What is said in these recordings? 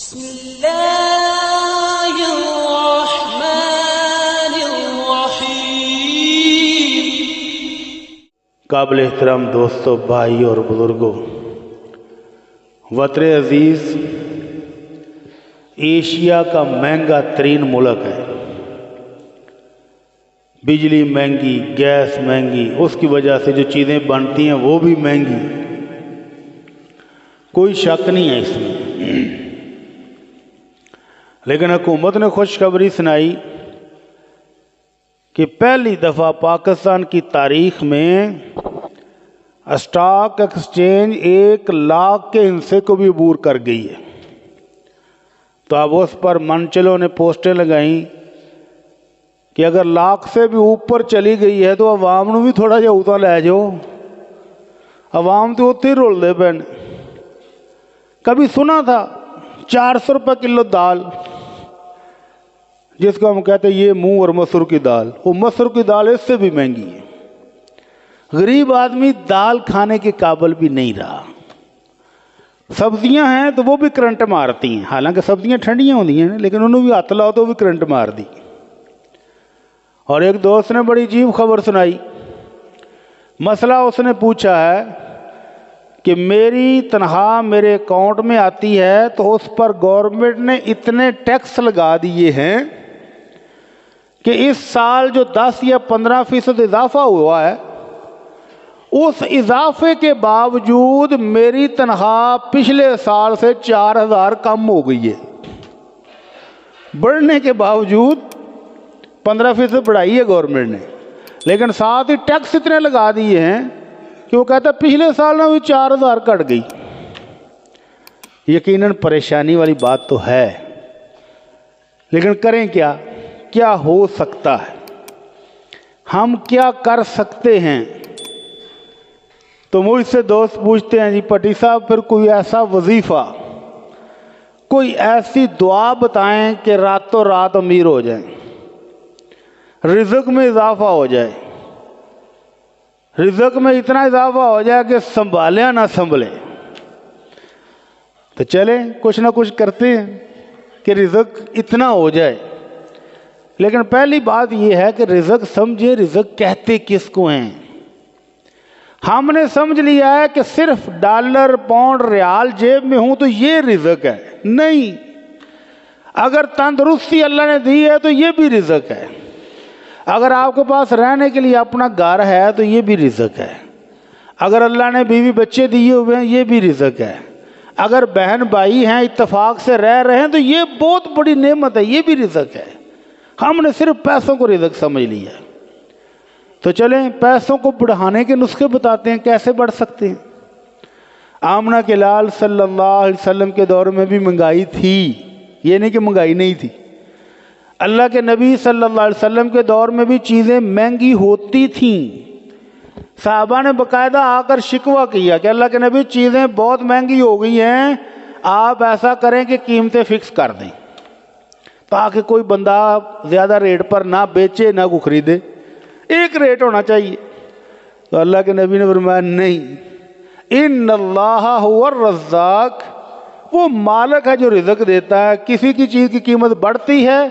بسم اللہ الرحمن الرحیم۔ قابل احترام دوستوں، بھائی اور بزرگوں، وطن عزیز ایشیا کا مہنگا ترین ملک ہے۔ بجلی مہنگی، گیس مہنگی، اس کی وجہ سے جو چیزیں بنتی ہیں وہ بھی مہنگی، کوئی شک نہیں ہے اس میں۔ لیکن حکومت نے خوشخبری سنائی کہ پہلی دفعہ پاکستان کی تاریخ میں اسٹاک ایکسچینج 1,00,000 کے حصے کو بھی عبور کر گئی ہے۔ تو اب اس پر منچلوں نے پوسٹیں لگائیں کہ اگر 1,00,000 سے بھی اوپر چلی گئی ہے تو عوام نے بھی تھوڑا جہا اتنا لے جاؤ، عوام تو اتنے ہی رول دے پین۔ کبھی سنا تھا 400 روپے کلو دال، جس کو ہم کہتے ہیں یہ منہ اور مسر کی دال، وہ مسر کی دال اس سے بھی مہنگی ہے۔ غریب آدمی دال کھانے کے قابل بھی نہیں رہا۔ سبزیاں ہیں تو وہ بھی کرنٹ مارتی ہیں، حالانکہ سبزیاں ٹھنڈیاں ہوتی ہیں لیکن انہوں بھی ہاتھ لاؤ تو بھی کرنٹ مار دی۔ اور ایک دوست نے بڑی عجیب خبر سنائی۔ مسئلہ اس نے پوچھا ہے کہ میری تنخواہ میرے اکاؤنٹ میں آتی ہے تو اس پر گورنمنٹ نے اتنے ٹیکس لگا دیے ہیں کہ اس سال جو 10 یا 15% اضافہ ہوا ہے، اس اضافے کے باوجود میری تنخواہ پچھلے سال سے 4,000 کم ہو گئی ہے۔ بڑھنے کے باوجود 15% بڑھائی ہے گورنمنٹ نے، لیکن ساتھ ہی ٹیکس اتنے لگا دیے ہیں کہ وہ کہتا ہے پچھلے سال میں بھی 4,000 کٹ گئی۔ یقیناً پریشانی والی بات تو ہے، لیکن کریں کیا؟ کیا ہو سکتا ہے؟ ہم کیا کر سکتے ہیں؟ تو مجھ سے دوست پوچھتے ہیں جی پٹی صاحب پھر کوئی ایسا وظیفہ، کوئی ایسی دعا بتائیں کہ راتوں رات امیر ہو جائیں، رزق میں اضافہ ہو جائے، رزق میں اتنا اضافہ ہو جائے کہ سنبھالیا نہ سنبھلے۔ تو چلیں کچھ نہ کچھ کرتے ہیں کہ رزق اتنا ہو جائے۔ لیکن پہلی بات یہ ہے کہ رزق سمجھے، رزق کہتے کس کو ہیں؟ ہم نے سمجھ لیا ہے کہ صرف ڈالر، پاؤنڈ، ریال جیب میں ہوں تو یہ رزق ہے۔ نہیں، اگر تندرستی اللہ نے دی ہے تو یہ بھی رزق ہے۔ اگر آپ کے پاس رہنے کے لیے اپنا گھر ہے تو یہ بھی رزق ہے۔ اگر اللہ نے بیوی بچے دیے ہوئے ہیں یہ بھی رزق ہے۔ اگر بہن بھائی ہیں اتفاق سے رہ رہے ہیں تو یہ بہت بڑی نعمت ہے، یہ بھی رزق ہے۔ ہم نے صرف پیسوں کو رزق سمجھ لیا۔ تو چلیں پیسوں کو بڑھانے کے نسخے بتاتے ہیں، کیسے بڑھ سکتے ہیں۔ آمنہ کے لال صلی اللہ علیہ وسلم کے دور میں بھی مہنگائی تھی، یہ نہیں کہ مہنگائی نہیں تھی۔ اللہ کے نبی صلی اللہ علیہ وسلم کے دور میں بھی چیزیں مہنگی ہوتی تھیں۔ صحابہ نے باقاعدہ آ کر شکوہ کیا کہ اللہ کے نبی چیزیں بہت مہنگی ہو گئی ہیں، آپ ایسا کریں کہ قیمتیں فکس کر دیں تاکہ کوئی بندہ زیادہ ریٹ پر نہ بیچے نہ کو خریدے، ایک ریٹ ہونا چاہیے۔ تو اللہ کے نبی نے فرمایا نہیں، ان اللہ هو الرزاق، وہ مالک ہے جو رزق دیتا ہے۔ کسی کی چیز کی قیمت بڑھتی ہے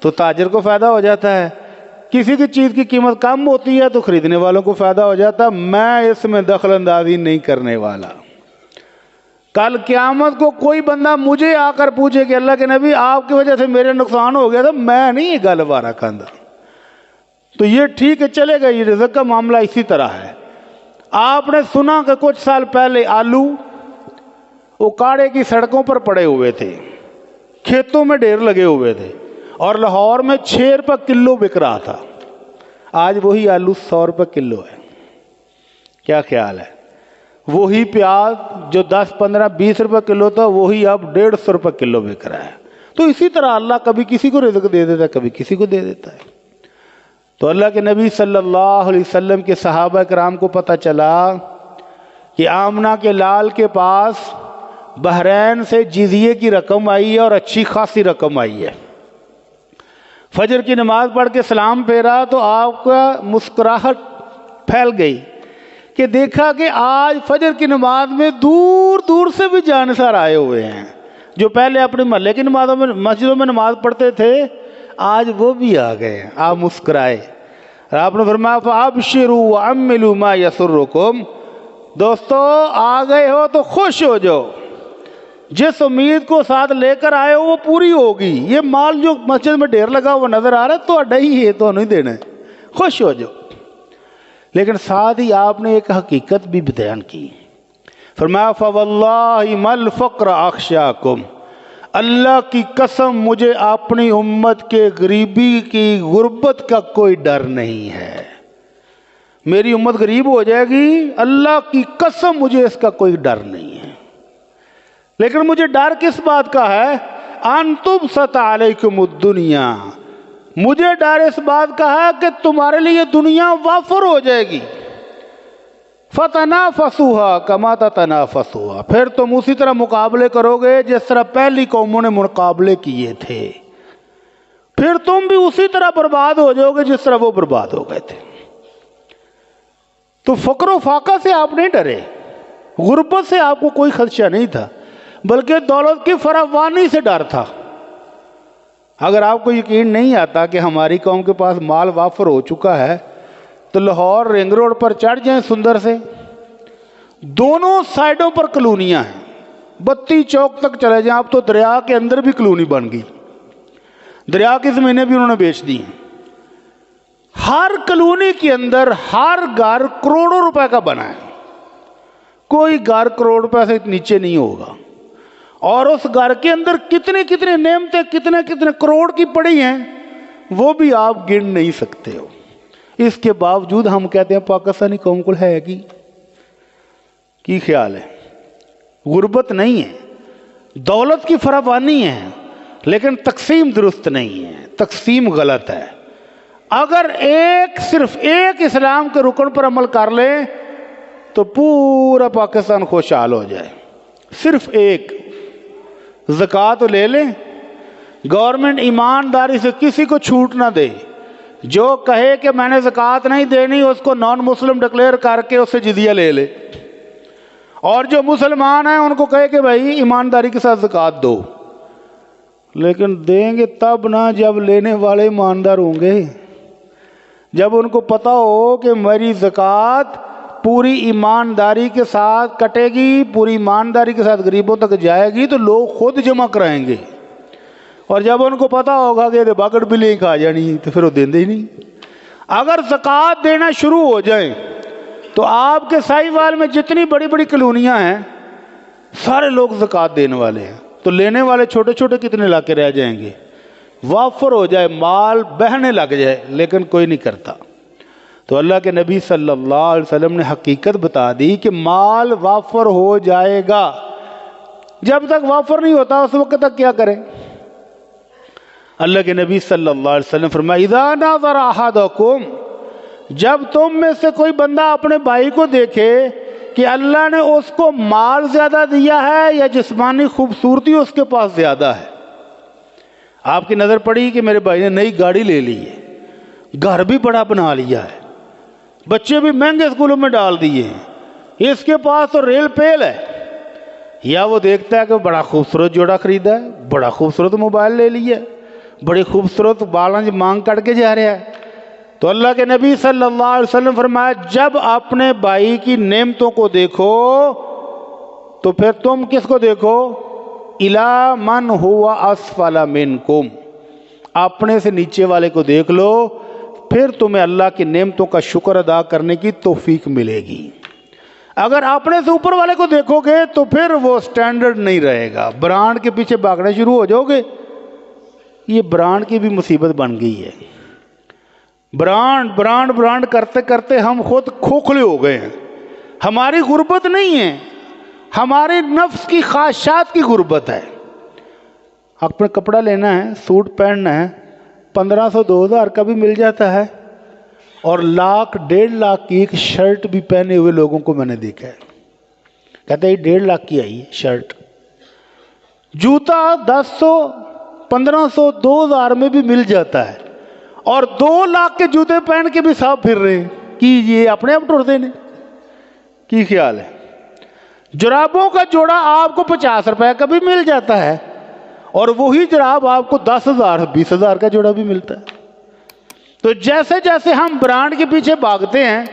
تو تاجر کو فائدہ ہو جاتا ہے، کسی کی چیز کی قیمت کم ہوتی ہے تو خریدنے والوں کو فائدہ ہو جاتا ہے۔ میں اس میں دخل اندازی نہیں کرنے والا۔ کل قیامت کو کوئی بندہ مجھے آ کر پوچھے کہ اللہ کے نبی آپ کی وجہ سے میرے نقصان ہو گیا، تو میں نہیں یہ گل وارا کھاندا۔ تو یہ ٹھیک ہے، چلے گا، یہ رزق کا معاملہ اسی طرح ہے۔ آپ نے سنا کہ کچھ سال پہلے آلو اکاڑے کی سڑکوں پر پڑے ہوئے تھے، کھیتوں میں ڈھیر لگے ہوئے تھے، اور لاہور میں 6 روپے کلو بک رہا تھا۔ آج وہی آلو 100 روپے کلو ہے۔ کیا خیال ہے؟ وہی پیاز جو 10، 15، 20 روپے کلو تھا وہی اب 150 روپے کلو بک رہا ہے۔ تو اسی طرح اللہ کبھی کسی کو رزق دے دیتا ہے، کبھی کسی کو دے دیتا ہے۔ تو اللہ کے نبی صلی اللہ علیہ وسلم کے صحابہ کرام کو پتہ چلا کہ آمنہ کے لال کے پاس بحرین سے جزیے کی رقم آئی ہے اور اچھی خاصی رقم آئی ہے۔ فجر کی نماز پڑھ کے سلام پھیرا تو آپ کا مسکراہٹ پھیل گئی کہ دیکھا کہ آج فجر کی نماز میں دور دور سے بھی جانسار آئے ہوئے ہیں، جو پہلے اپنے محلے کی نمازوں میں مسجدوں میں نماز پڑھتے تھے آج وہ بھی آ گئے ہیں. آپ مسکرائے اور آپ نے فرمایا فَأَبْشِرُوا وَعَمِّلُوا مَا يَسُرُّكُمْ. دوستو آ گئے ہو تو خوش ہو جاؤ، جس امید کو ساتھ لے کر آئے ہو وہ پوری ہوگی. یہ مال جو مسجد میں ڈھیر لگا وہ نظر آ رہا ہے تو اڈا ہی ہے، تو نہیں دینا ہے، خوش ہو جاؤ. لیکن ساتھ ہی آپ نے ایک حقیقت بھی بیان کی. فرمایا فواللہ ما الفقر اخشاکم، اللہ کی قسم مجھے اپنی امت کے غریبی کی غربت کا کوئی ڈر نہیں ہے. میری امت غریب ہو جائے گی، اللہ کی قسم مجھے اس کا کوئی ڈر نہیں ہے. لیکن مجھے ڈر کس بات کا ہے؟ ان تبسط علیکم الدنیا، مجھے ڈر اس بات کا ہے کہ تمہارے لیے دنیا وافر ہو جائے گی. فتنافسوها کما تتنافسوها، پھر تم اسی طرح مقابلے کرو گے جس طرح پہلی قوموں نے مقابلے کیے تھے، پھر تم بھی اسی طرح برباد ہو جاؤ گے جس طرح وہ برباد ہو گئے تھے. تو فقر و فاقہ سے آپ نہیں ڈرے، غربت سے آپ کو کوئی خدشہ نہیں تھا، بلکہ دولت کی فراوانی سے ڈر تھا. اگر آپ کو یقین نہیں آتا کہ ہماری قوم کے پاس مال وافر ہو چکا ہے تو لاہور رنگ روڈ پر چڑھ جائیں سندر سے، دونوں سائڈوں پر کلونیاں ہیں. بتی چوک تک چلے جائیں آپ تو دریا کے اندر بھی کلونی بن گئی، دریا کی زمینیں بھی انہوں نے بیچ دی ہیں. ہر کلونی کے اندر ہر گھر کروڑوں روپے کا بنا ہے، کوئی گھر کروڑ روپے سے نیچے نہیں ہوگا. اور اس گھر کے اندر کتنے کتنے نعمتیں کتنے کتنے کروڑ کی پڑی ہیں وہ بھی آپ گن نہیں سکتے ہو. اس کے باوجود ہم کہتے ہیں پاکستانی قوم کو ہے کی خیال ہے؟ غربت نہیں ہے، دولت کی فراوانی ہے، لیکن تقسیم درست نہیں ہے، تقسیم غلط ہے. اگر صرف ایک اسلام کے رکن پر عمل کر لیں تو پورا پاکستان خوشحال ہو جائے. صرف ایک زکوٰۃ لے لیں، گورنمنٹ ایمانداری سے کسی کو چھوٹ نہ دے. جو کہے کہ میں نے زکوٰۃ نہیں دینی اس کو نان مسلم ڈکلیئر کر کے اس سے جزیہ لے لے، اور جو مسلمان ہیں ان کو کہے کہ بھائی ایمانداری کے ساتھ زکوٰۃ دو. لیکن دیں گے تب نہ جب لینے والے ایماندار ہوں گے، جب ان کو پتہ ہو کہ میری زکوٰۃ پوری ایمانداری کے ساتھ کٹے گی، پوری ایمانداری کے ساتھ غریبوں تک جائے گی تو لوگ خود جمع کرائیں گے. اور جب ان کو پتہ ہوگا کہ باگڑ بلی ہی کھا جانی تو پھر وہ دیں ہی نہیں. اگر زکوٰۃ دینا شروع ہو جائیں تو آپ کے ساہیوال میں جتنی بڑی بڑی کلونیاں ہیں سارے لوگ زکوٰۃ دینے والے ہیں، تو لینے والے چھوٹے چھوٹے کتنے علاقے رہ جائیں گے. وافر ہو جائے، مال بہنے لگ جائے، لیکن کوئی نہیں کرتا. تو اللہ کے نبی صلی اللہ علیہ وسلم نے حقیقت بتا دی کہ مال وافر ہو جائے گا. جب تک وافر نہیں ہوتا اس وقت تک کیا کریں؟ اللہ کے نبی صلی اللہ علیہ وسلم فرمایا اذا نظر احدکم، جب تم میں سے کوئی بندہ اپنے بھائی کو دیکھے کہ اللہ نے اس کو مال زیادہ دیا ہے یا جسمانی خوبصورتی اس کے پاس زیادہ ہے. آپ کی نظر پڑی کہ میرے بھائی نے نئی گاڑی لے لی ہے، گھر بھی بڑا بنا لیا ہے، بچے بھی مہنگے اسکولوں میں ڈال دیے ہیں، اس کے پاس تو ریل پیل ہے. یا وہ دیکھتا ہے کہ بڑا خوبصورت جوڑا خریدا ہے، بڑا خوبصورت موبائل لے لیا ہے، بڑی خوبصورت بالانج مانگ کٹ کے جا رہا ہے. تو اللہ کے نبی صلی اللہ علیہ وسلم فرمایا جب اپنے بھائی کی نعمتوں کو دیکھو تو پھر تم کس کو دیکھو؟ اِلَى مَنْ هُوَ أَسْفَلَ مِنْكُمْ، اپنے سے نیچے والے کو دیکھ لو، پھر تمہیں اللہ کی نعمتوں کا شکر ادا کرنے کی توفیق ملے گی. اگر اپنے سے اوپر والے کو دیکھو گے تو پھر وہ سٹینڈرڈ نہیں رہے گا، برانڈ کے پیچھے بھاگنا شروع ہو جاؤ گے. یہ برانڈ کی بھی مصیبت بن گئی ہے. برانڈ برانڈ برانڈ کرتے کرتے ہم خود کھوکھلے ہو گئے ہیں. ہماری غربت نہیں ہے، ہمارے نفس کی خواہشات کی غربت ہے. اپنا کپڑا لینا ہے، سوٹ پہننا ہے، 1500 2000 کا بھی مل جاتا ہے، اور 1,00,000 1.5 لاکھ کی ایک شرٹ بھی پہنے ہوئے لوگوں کو میں نے دیکھا ہے. کہتے ہیں 1.5 لاکھ کی آئی شرٹ. جوتا 1000 1500 2000 میں بھی مل جاتا ہے، اور 2 لاکھ کے جوتے پہن کے بھی صاحب پھر رہے ہیں کہ یہ اپنے آپ ٹوڑ دینے کی خیال ہے. جرابوں کا جوڑا آپ کو 50 روپے کا بھی مل جاتا ہے، اور وہی جراب آپ کو 10,000 20,000 کا جوڑا بھی ملتا ہے۔ تو جیسے جیسے ہم برانڈ کے پیچھے بھاگتے ہیں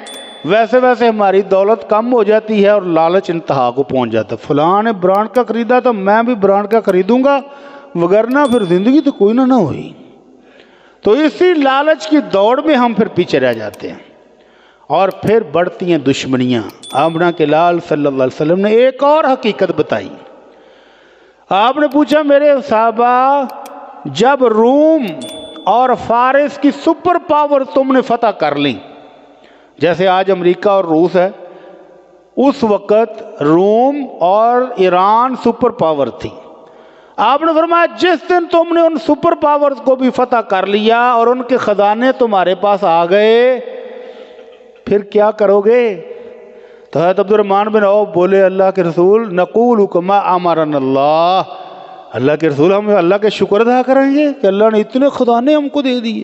ویسے ویسے ہماری دولت کم ہو جاتی ہے اور لالچ انتہا کو پہنچ جاتا ہے۔ فلاں نے برانڈ کا خریدا تو میں بھی برانڈ کا خریدوں گا، وگرنہ پھر زندگی تو کوئی نہ ہوئی۔ تو اسی لالچ کی دوڑ میں ہم پھر پیچھے رہ جاتے ہیں اور پھر بڑھتی ہیں دشمنیاں۔ آمنہ کے لال صلی اللہ علیہ وسلم نے ایک اور حقیقت بتائی۔ آپ نے پوچھا میرے صحابہ، جب روم اور فارس کی سپر پاور تم نے فتح کر لی، جیسے آج امریکہ اور روس ہے، اس وقت روم اور ایران سپر پاور تھی۔ آپ نے فرمایا جس دن تم نے ان سپر پاورز کو بھی فتح کر لیا اور ان کے خزانے تمہارے پاس آ گئے، پھر کیا کرو گے؟ تو حضرت عبد الرحمن بن عوف بولے اللہ کے رسول نقول کما امرنا اللہ، اللہ کے رسول ہم اللہ کے شکر ادا کریں گے کہ اللہ نے اتنے خزانے ہم کو دے دیے،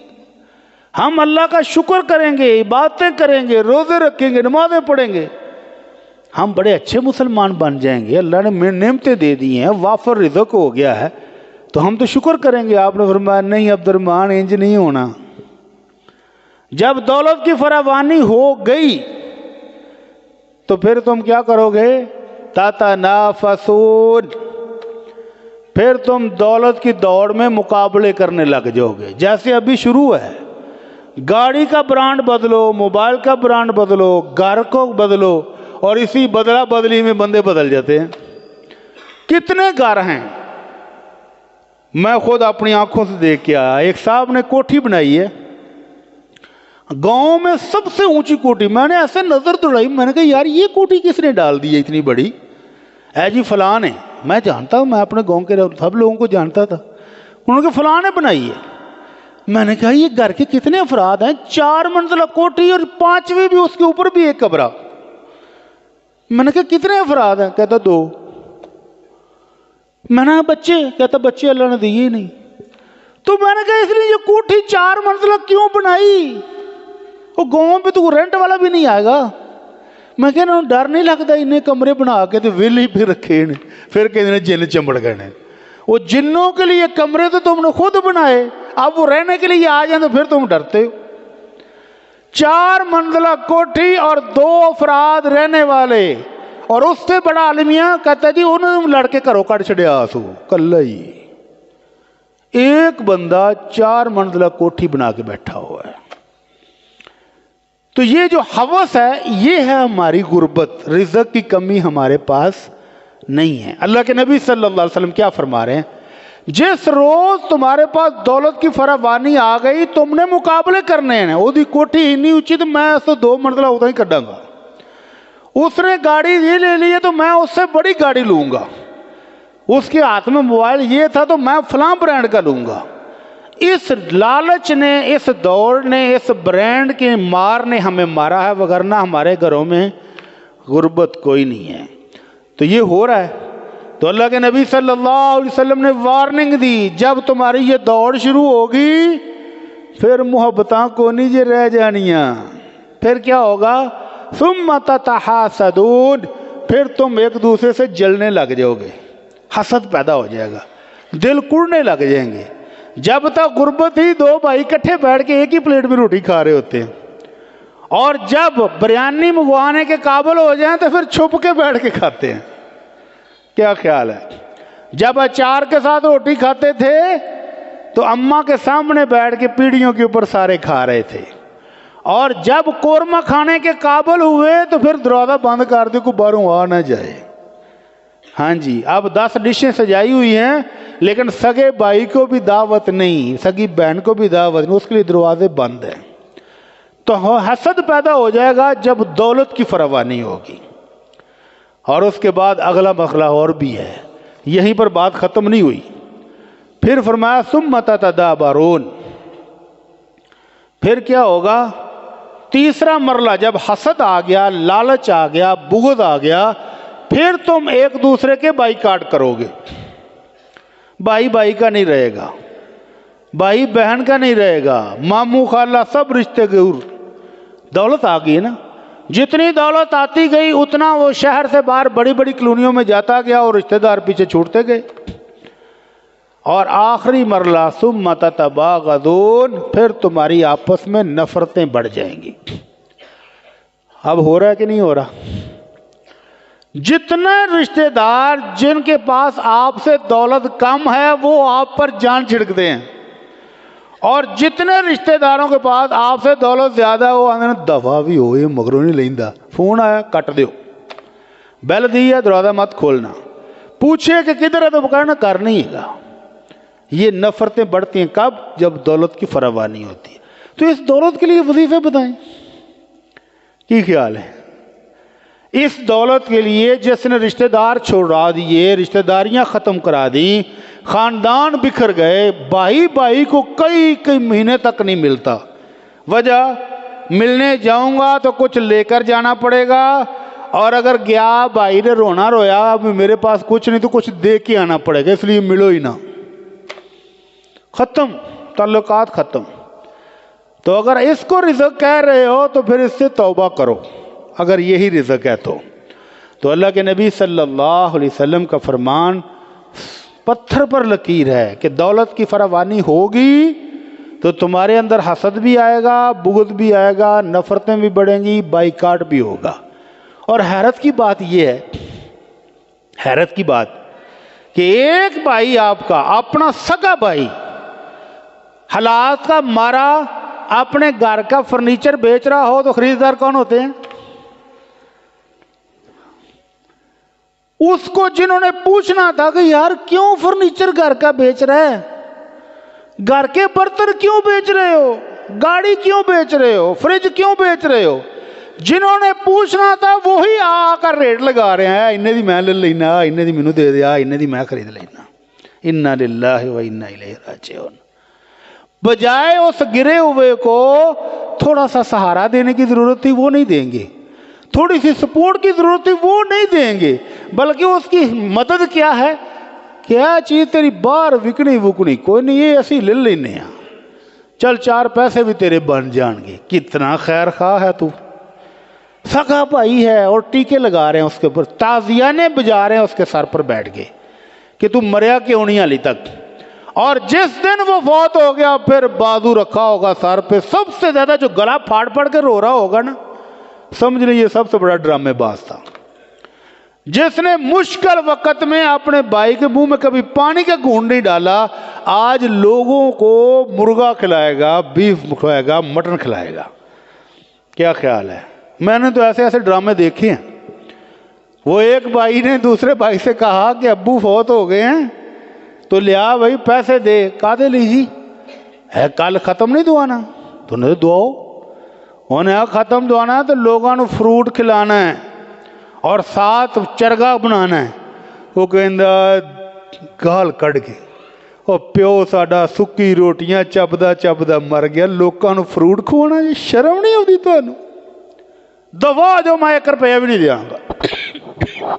ہم اللہ کا شکر کریں گے، عبادتیں کریں گے، روزے رکھیں گے، نمازیں پڑھیں گے، ہم بڑے اچھے مسلمان بن جائیں گے، اللہ نے نعمتیں دے دی ہیں، وافر رزق ہو گیا ہے، تو ہم تو شکر کریں گے۔ آپ نے فرمایا نہیں عبد الرحمن، انج نہیں ہونا۔ جب دولت کی فراوانی ہو گئی تو پھر تم کیا کرو گے؟ تتنافسون، پھر تم دولت کی دوڑ میں مقابلے کرنے لگ جاؤ گے، جیسے ابھی شروع ہے۔ گاڑی کا برانڈ بدلو، موبائل کا برانڈ بدلو، گھر کو بدلو، اور اسی بدلا بدلی میں بندے بدل جاتے ہیں۔ کتنے گھر ہیں، میں خود اپنی آنکھوں سے دیکھ کے آیا، ایک صاحب نے کوٹھی بنائی ہے گاؤں میں سب سے اونچی کوٹھی، میں نے ایسے نظر دوڑائی، میں نے کہا یار یہ کوٹھی کس نے ڈال دی ہے اتنی بڑی؟ اے جی فلاں نے، میں جانتا ہوں، میں اپنے گاؤں کے سب لوگوں کو جانتا تھا، انہوں نے کہا فلاں نے بنائی ہے۔ میں نے کہا یہ گھر کے کتنے افراد ہیں؟ 4 منزلہ کوٹھی اور 5ویں بھی، اس کے اوپر بھی ایک کمرہ۔ میں نے کہا کتنے افراد ہیں؟ کہتا 2۔ میں نے کہا بچے؟ کہتا بچے اللہ نے دیے ہی نہیں۔ تو میں نے کہا اس لیے یہ کوٹھی 4 منزلہ کیوں بنائی؟ وہ گاؤں پہ تو رینٹ والا بھی نہیں آئے گا۔ میں کہنا ڈر نہیں لگتا انہیں کمرے بنا کے تو ویلے ہی پھر رکھے نے، پھر کہتے جن چمڑ گئے نے۔ وہ جنوں کے لیے کمرے تو تم نے خود بنائے، اب وہ رہنے کے لیے آ جائیں تو پھر تم ڈرتے ہو۔ 4 منزلہ کوٹھی اور 2 افراد رہنے والے، اور اس سے بڑا عالمیہ کہتا جی انہوں نے لڑکے گھروں کٹ چھڑیا آسو کلہ ہی، ایک بندہ 4 منزلہ کوٹھی بنا کے بیٹھا ہوا ہے۔ تو یہ جو ہوس ہے یہ ہے ہماری غربت، رزق کی کمی ہمارے پاس نہیں ہے۔ اللہ کے نبی صلی اللہ علیہ وسلم کیا فرما رہے ہیں؟ جس روز تمہارے پاس دولت کی فراوانی آ گئی تم نے مقابلے کرنے ہیں، وہ دی کوٹھی اتنی اونچی تو میں اس کو 2 منزلہ ہوتا ہی کڈاں گا، اس نے گاڑی یہ لے لی ہے تو میں اس سے بڑی گاڑی لوں گا، اس کے ہاتھ میں موبائل یہ تھا تو میں فلاں برانڈ کا لوں گا۔ اس لالچ نے، اس دوڑ نے، اس برانڈ کے مار نے ہمیں مارا ہے، وگرنہ ہمارے گھروں میں غربت کوئی نہیں ہے۔ تو یہ ہو رہا ہے۔ تو اللہ کے نبی صلی اللہ علیہ وسلم نے وارننگ دی، جب تمہاری یہ دوڑ شروع ہوگی پھر محبتاں کو نہیں جے رہ جانیاں، پھر کیا ہوگا؟ ثم تتحاسدون، پھر تم ایک دوسرے سے جلنے لگ جاؤ گے، حسد پیدا ہو جائے گا، دل کڑنے لگ جائیں گے۔ جب تک غربت ہی 2 بھائی کٹھے بیٹھ کے ایک ہی پلیٹ میں روٹی کھا رہے ہوتے ہیں، اور جب بریانی منگوانے کے قابل ہو جائیں تو پھر چھپ کے بیٹھ کے کھاتے ہیں۔ کیا خیال ہے؟ جب اچار کے ساتھ روٹی کھاتے تھے تو اماں کے سامنے بیٹھ کے پیڑھیوں کے اوپر سارے کھا رہے تھے، اور جب قورمہ کھانے کے قابل ہوئے تو پھر دروازہ بند کر دے کو باہروں آ نہ جائے۔ ہاں جی، اب 10 ڈشیں سجائی ہوئی ہیں لیکن سگے بھائی کو بھی دعوت نہیں، سگی بہن کو بھی دعوت نہیں، اس کے لیے دروازے بند ہیں۔ تو حسد پیدا ہو جائے گا جب دولت کی فراوانی ہوگی۔ اور اس کے بعد اگلا مسئلہ اور بھی ہے، یہیں پر بات ختم نہیں ہوئی۔ پھر فرمایا ثم تتدابرون، پھر کیا ہوگا؟ تیسرا مرحلہ، جب حسد آ گیا، لالچ آ گیا، بغض آ گیا، پھر تم ایک دوسرے کے بائیکاٹ کرو گے۔ بھائی بھائی کا نہیں رہے گا، بھائی بہن کا نہیں رہے گا، ماموں خالہ سب رشتے دور۔ دولت آ گئی ہے نا، جتنی دولت آتی گئی اتنا وہ شہر سے باہر بڑی بڑی کالونیوں میں جاتا گیا اور رشتہ دار پیچھے چھوٹتے گئے، اور آخری مرلہ ثم تتباغضون، پھر تمہاری آپس میں نفرتیں بڑھ جائیں گی۔ اب ہو رہا ہے کہ نہیں ہو رہا؟ جتنے رشتہ دار جن کے پاس آپ سے دولت کم ہے وہ آپ پر جان چھڑکتے ہیں، اور جتنے رشتہ داروں کے پاس آپ سے دولت زیادہ ہے وہ آدھے دفعہ بھی ہو، یہ مگروں نہیں لیندہ، فون آیا کٹ دیو، بیل دی ہے دروازہ مت کھولنا، پوچھے کہ کدھر ہے تو وہ کہنا کر نہیں گا۔ یہ نفرتیں بڑھتی ہیں کب؟ جب دولت کی فراوانی ہوتی ہے۔ تو اس دولت کے لیے وظیفے بتائیں کی خیال ہے؟ اس دولت کے لیے جس نے رشتہ دار چھوڑا دیے، رشتہ داریاں ختم کرا دیں، خاندان بکھر گئے، بھائی بھائی کو کئی مہینے تک نہیں ملتا، وجہ ملنے جاؤں گا تو کچھ لے کر جانا پڑے گا، اور اگر گیا بھائی نے رونا رویا اب میرے پاس کچھ نہیں تو کچھ دے کے آنا پڑے گا، اس لیے ملو ہی نہ، ختم، تعلقات ختم۔ تو اگر اس کو رزق کہہ رہے ہو تو پھر اس سے توبہ کرو، اگر یہی رزق ہے تو اللہ کے نبی صلی اللہ علیہ وسلم کا فرمان پتھر پر لکیر ہے کہ دولت کی فراوانی ہوگی تو تمہارے اندر حسد بھی آئے گا، بغض بھی آئے گا، نفرتیں بھی بڑھیں گی، بائیکاٹ بھی ہوگا۔ اور حیرت کی بات یہ ہے، حیرت کی بات کہ ایک بھائی آپ کا، اپنا سگا بھائی، حالات کا مارا اپنے گھر کا فرنیچر بیچ رہا ہو تو خریدار کون ہوتے ہیں؟ اس کو جنہوں نے پوچھنا تھا کہ یار کیوں فرنیچر گھر کا بیچ رہا ہے، گھر کے برتن کیوں بیچ رہے ہو، گاڑی کیوں بیچ رہے ہو، فریج کیوں بیچ رہے ہو، جنہوں نے پوچھنا تھا وہی آ کر ریٹ لگا رہے ہیں، انہیں دی میں لے لینا، انہیں دی مینوں دے دیا، انہیں دی میں خرید لینا۔ انا للہ و انا الیہ راجعون۔ بجائے اس گرے ہوئے کو تھوڑا سا سہارا دینے کی ضرورت تھی وہ نہیں دیں گے، تھوڑی سی سپورٹ کی ضرورت تھی وہ نہیں دیں گے، بلکہ اس کی مدد کیا ہے، کیا چیز تیری باہر وکنی وکنی کوئی نہیں، یہ اسی لے لینے ہیں، چل چار پیسے بھی تیرے بن جان گے۔ کتنا خیر خواہ ہے تو، سگا بھائی ہے اور ٹیکے لگا رہے ہیں اس کے اوپر، تعزیانے بجا رہے ہیں اس کے سر پر بیٹھ کے کہ تو مریا کیوں نہیں علی تک، اور جس دن وہ فوت ہو گیا پھر بازو رکھا ہوگا سر پہ، سب سے زیادہ جو گلا پھاڑ پھاڑ کے رو رہا ہوگا نا، سمجھ لیں یہ سب سے بڑا ڈرامے باز تھا، جس نے مشکل وقت میں اپنے بھائی کے منہ میں کبھی پانی کا گھونٹ نہیں ڈالا، آج لوگوں کو مرغا کھلائے گا، بیف کھلائے گا، مٹن کھلائے گا۔ کیا خیال ہے؟ میں نے تو ایسے ایسے ڈرامے دیکھے ہیں۔ وہ ایک بھائی نے دوسرے بھائی سے کہا کہ ابو فوت ہو گئے ہیں تو لیا بھائی پیسے دے، کہا دے لیجی ہے کل ختم نہیں دعانا، تو نے دعاؤ، انہیں ختم دعانا تو لوگوں نے فروٹ کھلانا ہے اور ساتھ چرگا بنانا ہے۔ وہ کہندا گال کڑ کے وہ پیو ساڈا سکی روٹیاں چبدا چبدا مر گیا، لوگوں نے فروٹ کھوانا، یہ شرم نہیں ہوتی تمہیں؟ دوا جو میں 1 روپیہ بھی نہیں دیاں گا۔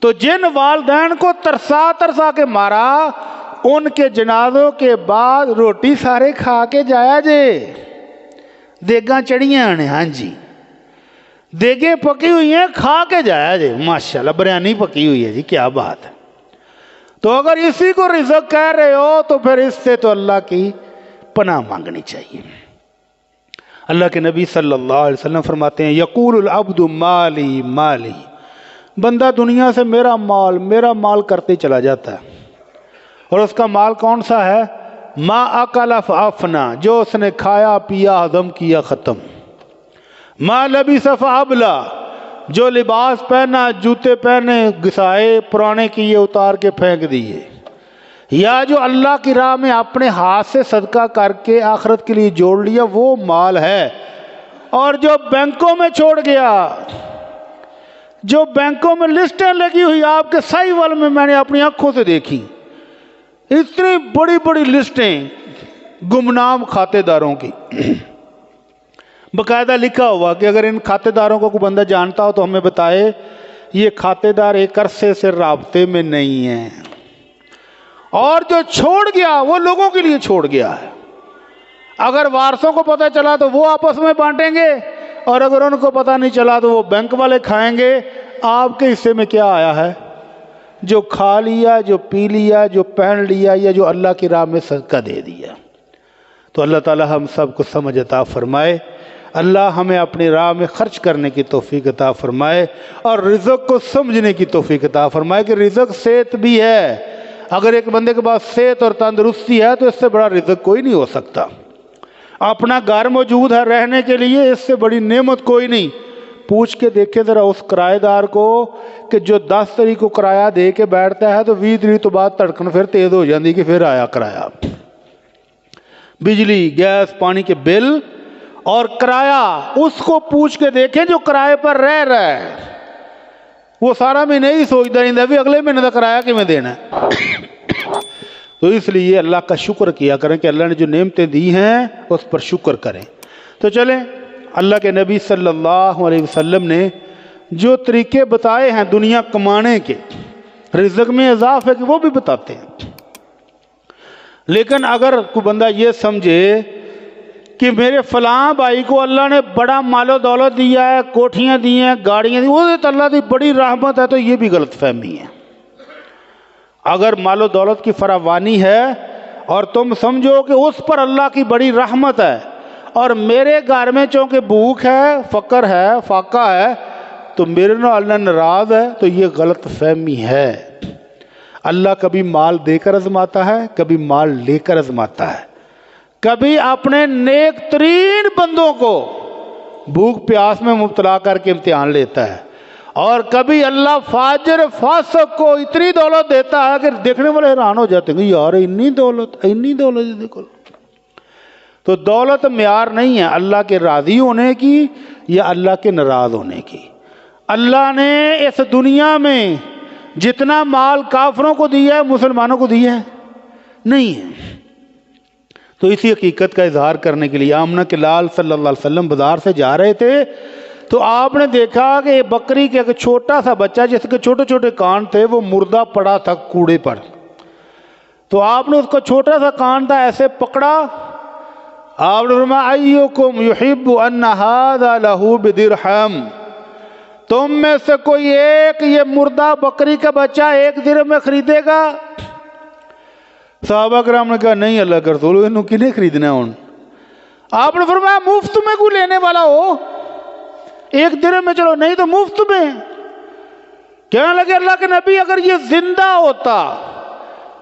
تو جن والدین کو ترسا ترسا کے مارا ان کے جنازوں کے بعد روٹی سارے کھا کے جایا جے، دیگاں چڑھیاں نے، ہاں جی دیگیں پکی ہوئی ہیں، کھا کے جایا جے، ماشاءاللہ بریانی پکی ہوئی ہے جی، کیا بات ہے۔ تو اگر اسی کو رزق کہہ رہے ہو تو پھر اس سے تو اللہ کی پناہ مانگنی چاہیے۔ اللہ کے نبی صلی اللہ علیہ وسلم فرماتے ہیں یقول العبد مالی مالی، بندہ دنیا سے میرا مال کرتے چلا جاتا ہے، اور اس کا مال کون سا ہے؟ ما اکل فافنا، جو اس نے کھایا پیا ہضم کیا ختم، ما لبس فابلا، جو لباس پہنا جوتے پہنے گسائے پرانے کیے اتار کے پھینک دیے، یا جو اللہ کی راہ میں اپنے ہاتھ سے صدقہ کر کے آخرت کے لیے جوڑ لیا وہ مال ہے، اور جو بینکوں میں چھوڑ گیا، جو بینکوں میں لسٹیں لگی ہوئی، آپ کے سائی وال میں میں نے اپنی آنکھوں سے دیکھی، اتنی بڑی بڑی لسٹیں گمنام کھاتے داروں کی، باقاعدہ لکھا ہوا کہ اگر ان کھاتے داروں کو کوئی بندہ جانتا ہو تو ہمیں بتائے، یہ کھاتے دار ایک عرصے سے رابطے میں نہیں ہیں، اور جو چھوڑ گیا وہ لوگوں کے لیے چھوڑ گیا ہے، اگر وارثوں کو پتہ چلا تو وہ آپس میں بانٹیں گے، اور اگر ان کو پتہ نہیں چلا تو وہ بینک والے کھائیں گے۔ آپ کے حصے میں کیا آیا ہے؟ جو کھا لیا، جو پی لیا، جو پہن لیا، یا جو اللہ کی راہ میں صدقہ دے دیا۔ تو اللہ تعالی ہم سب کو سمجھ عطا فرمائے، اللہ ہمیں اپنی راہ میں خرچ کرنے کی توفیق عطا فرمائے، اور رزق کو سمجھنے کی توفیق عطا فرمائے کہ رزق صحت بھی ہے۔ اگر ایک بندے کے پاس صحت اور تندرستی ہے تو اس سے بڑا رزق کوئی نہیں ہو سکتا۔ اپنا گھر موجود ہے رہنے کے لیے، اس سے بڑی نعمت کوئی نہیں۔ پوچھ کے دیکھے ذرا اس کرایہ دار کو کہ جو 10 تاریخ کو کرایہ دے کے بیٹھتا ہے تو 20 تاریخ تو بعد تڑکن پھر تیز ہو جاتی کہ پھر آیا کرایہ۔ بجلی، گیس، پانی کے بل اور کرایہ، اس کو پوچھ کے دیکھیں جو کرائے پر رہ رہا ہے، وہ سارا مہینے ہی سوچتا رہتا ہے اگلے مہینے کا کرایہ کیویں دینا ہے۔ تو اس لیے اللہ کا شکر کیا کریں کہ اللہ نے جو نعمتیں دی ہیں اس پر شکر کریں۔ تو چلیں، اللہ کے نبی صلی اللہ علیہ وسلم نے جو طریقے بتائے ہیں دنیا کمانے کے، رزق میں اضافے کے، وہ بھی بتاتے ہیں۔ لیکن اگر کوئی بندہ یہ سمجھے کہ میرے فلاں بھائی کو اللہ نے بڑا مال و دولت دیا ہے، کوٹھیاں دی ہیں، گاڑیاں دی، وہ تو اللہ کی بڑی رحمت ہے، تو یہ بھی غلط فہمی ہے۔ اگر مال و دولت کی فراوانی ہے اور تم سمجھو کہ اس پر اللہ کی بڑی رحمت ہے، اور میرے گھر میں چونکہ بھوک ہے، فقر ہے، فاقہ ہے، تو میرے نال اللہ ناراض ہے، تو یہ غلط فہمی ہے۔ اللہ کبھی مال دے کر آزماتا ہے، کبھی مال لے کر آزماتا ہے، کبھی اپنے نیک ترین بندوں کو بھوک پیاس میں مبتلا کر کے امتحان لیتا ہے، اور کبھی اللہ فاجر فاسق کو اتنی دولت دیتا ہے کہ دیکھنے والے حیران ہو جاتے ہیں کہ یار اتنی دولت دیکھو۔ تو دولت معیار نہیں ہے اللہ کے راضی ہونے کی یا اللہ کے ناراض ہونے کی۔ اللہ نے اس دنیا میں جتنا مال کافروں کو دیا ہے مسلمانوں کو دیا ہے نہیں ہے۔ تو اسی حقیقت کا اظہار کرنے کے لیے آمنہ کے لال صلی اللہ علیہ وسلم بازار سے جا رہے تھے، تو آپ نے دیکھا کہ بکری کے ایک چھوٹا سا بچہ جس کے چھوٹے چھوٹے کان تھے وہ مردہ پڑا تھا کوڑے پر۔ تو آپ نے اس کا چھوٹا سا کان تھا ایسے پکڑا، آپ نے فرمایا ایکم یحب ان ھذا لہ بدرہم، تم میں سے کوئی ایک یہ مردہ بکری کا بچہ 1 درہم میں خریدے گا؟ صحابہ کرام نے کہا نہیں اللہ کے رسول، انہوں کنے خریدنا ہوں؟ آپ نے فرمایا مفت میں کوئی لینے والا ہو 1 درہم میں، چلو نہیں تو مفت میں۔ کہنے لگے اللہ کے نبی اگر یہ زندہ ہوتا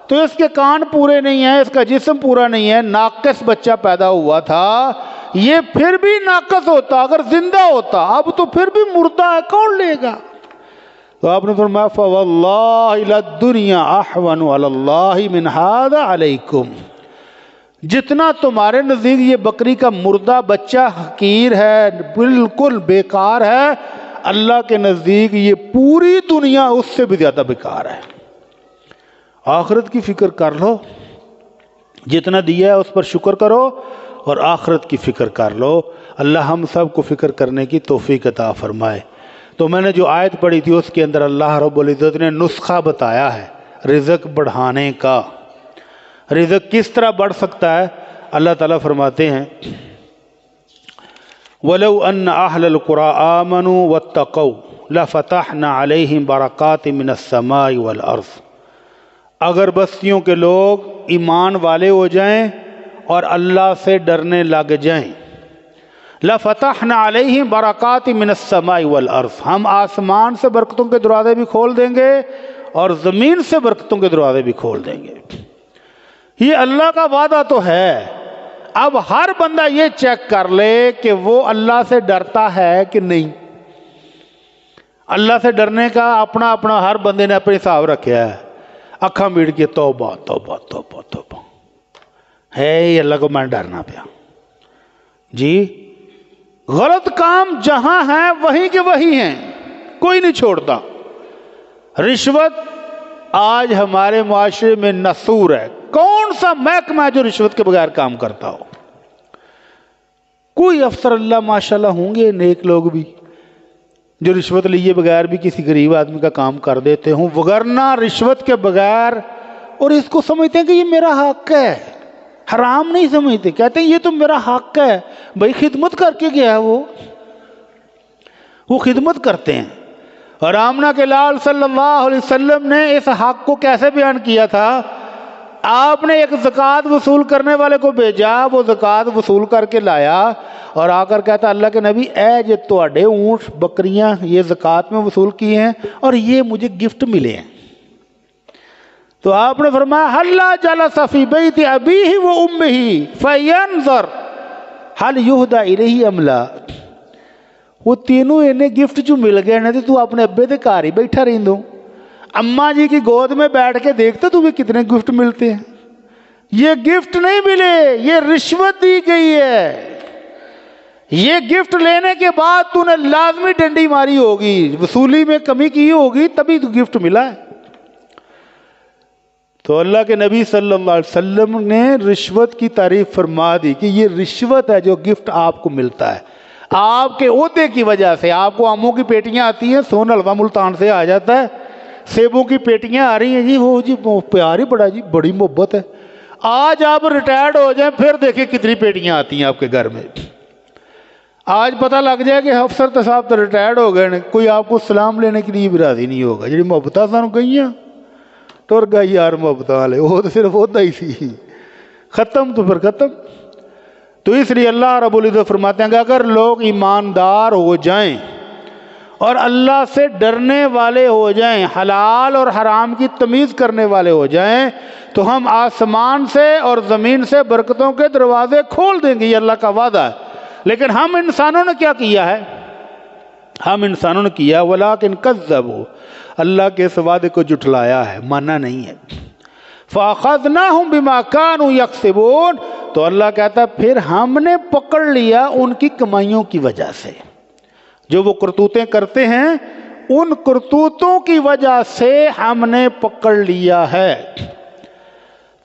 تو اس کے کان پورے نہیں ہیں، اس کا جسم پورا نہیں ہے، ناقص بچہ پیدا ہوا تھا، یہ پھر بھی ناقص ہوتا اگر زندہ ہوتا، اب تو پھر بھی مردہ ہے، کون لے گا؟ تو آپ نے فرمایا فواللہ للدنیا احون علی اللہ من ھذا علیکم، جتنا تمہارے نزدیک یہ بکری کا مردہ بچہ حقیر ہے، بالکل بیکار ہے، اللہ کے نزدیک یہ پوری دنیا اس سے بھی زیادہ بیکار ہے۔ آخرت کی فکر کر لو، جتنا دیا ہے اس پر شکر کرو، اور آخرت کی فکر کر لو۔ اللہ ہم سب کو فکر کرنے کی توفیق عطا فرمائے۔ تو میں نے جو آیت پڑھی تھی اس کے اندر اللہ رب العزت نے نسخہ بتایا ہے رزق بڑھانے کا۔ رزق کس طرح بڑھ سکتا ہے؟ اللہ تعالیٰ فرماتے ہیں وَلَوْ أَنَّ أَهْلَ الْقُرَىٰ آمَنُوا وَاتَّقَوْا لَفَتَحْنَا عَلَيْهِمْ بَرَكَاتٍ مِّنَ السَّمَاءِ وَالْأَرْضِ، اگر بستیوں کے لوگ ایمان والے ہو جائیں اور اللہ سے ڈرنے لگ جائیں، لَفَتَحْنَا عَلَيْهِمْ بَرَكَاتٍ مِّنَ السَّمَاءِ وَالْأَرْضِ، ہم آسمان سے برکتوں کے دروازے بھی کھول دیں گے اور زمین سے برکتوں کے دروازے بھی کھول دیں گے۔ یہ اللہ کا وعدہ تو ہے۔ اب ہر بندہ یہ چیک کر لے کہ وہ اللہ سے ڈرتا ہے کہ نہیں۔ اللہ سے ڈرنے کا اپنا اپنا ہر بندے نے اپنے حساب رکھا ہے۔ اکھاں میٹ کے توبہ توبہ توبہ توبہ ہے، یہ اللہ کو میں ڈرنا پیا جی۔ غلط کام جہاں ہیں وہیں کے وہی ہیں، کوئی نہیں چھوڑتا۔ رشوت آج ہمارے معاشرے میں نسور ہے۔ کون سا محکمہ ہے جو رشوت کے بغیر کام کرتا ہو؟ کوئی افسر اللہ ماشاءاللہ ہوں گے نیک لوگ بھی جو رشوت لیے بغیر بھی کسی غریب آدمی کا کام کر دیتے ہوں، وگرنہ رشوت کے بغیر، اور اس کو سمجھتے ہیں کہ یہ میرا حق ہے، حرام نہیں سمجھتے، کہتے ہیں یہ تو میرا حق ہے۔ بھائی خدمت کر کے گیا ہے، وہ خدمت کرتے ہیں، اور آمنہ کے لال صلی اللہ علیہ وسلم نے اس حق کو کیسے بیان کیا تھا؟ آپ نے ایک زکوٰۃ وصول کرنے والے کو بھیجا، وہ زکوٰۃ وصول کر کے لایا اور آ کر کہتا اللہ کے نبی اے جو تواڈے اونٹ بکریاں یہ زکوٰۃ میں وصول کی ہیں اور یہ مجھے گفٹ ملے ہیں۔ تو آپ نے فرمایا حلا جلس فی بیت ابیہ و امہ فینظر حل یہدی الیہ ام لا۔ وہ تینوں انہیں گفٹ جو مل گئے نا تو اپنے ابے دے گھر ہی بیٹھا رہندو، اماں جی کی گود میں بیٹھ کے دیکھتے تمہیں کتنے گفٹ ملتے ہیں۔ یہ گفٹ نہیں ملے، یہ رشوت دی گئی ہے۔ یہ گفٹ لینے کے بعد تو نے لازمی ڈنڈی ماری ہوگی، وصولی میں کمی کی ہوگی، تبھی تو گفٹ ملا ہے۔ تو اللہ کے نبی صلی اللہ علیہ وسلم نے رشوت کی تعریف فرما دی کہ یہ رشوت ہے جو گفٹ آپ کو ملتا ہے آپ کے عہدے کی وجہ سے۔ آپ کو آموں کی پیٹیاں آتی ہیں، سون حلوہ ملتان سے آ جاتا ہے، سیبوں کی پیٹیاں آ رہی ہیں جی، وہ جی پیار ہی بڑا جی، بڑی محبت ہے۔ آج آپ ریٹائرڈ ہو جائیں پھر دیکھیں کتنی پیٹیاں آتی ہیں آپ کے گھر میں۔ آج پتہ لگ جائے کہ افسر تو صاحب تو ریٹائرڈ ہو گئے، کوئی آپ کو سلام لینے کے لیے بھی راضی نہیں ہوگا۔ جی محبت سانو گئیاں ٹر گئی یار محبت والے، وہ تو صرف ہوتا ہی سی، ختم تو پھر ختم۔ تو اس لیے اللہ رب العزت فرماتے ہیں کہ اگر لوگ ایماندار ہو جائیں اور اللہ سے ڈرنے والے ہو جائیں، حلال اور حرام کی تمیز کرنے والے ہو جائیں، تو ہم آسمان سے اور زمین سے برکتوں کے دروازے کھول دیں گے، یہ اللہ کا وعدہ ہے۔ لیکن ہم انسانوں نے کیا کیا ہے؟ ہم انسانوں نے کیا وَلَٰكِن كَذَّبُوا، اللہ کے اس وعدے کو جھٹلایا ہے، مانا نہیں ہے۔ فَأَخَذْنَاهُمْ بِمَا كَانُوا يَكْسِبُونَ، تو اللہ کہتا ہے پھر ہم نے پکڑ لیا ان کی کمائیوں کی وجہ سے، جو وہ کرتوتیں کرتے ہیں ان کرتوتوں کی وجہ سے ہم نے پکڑ لیا ہے۔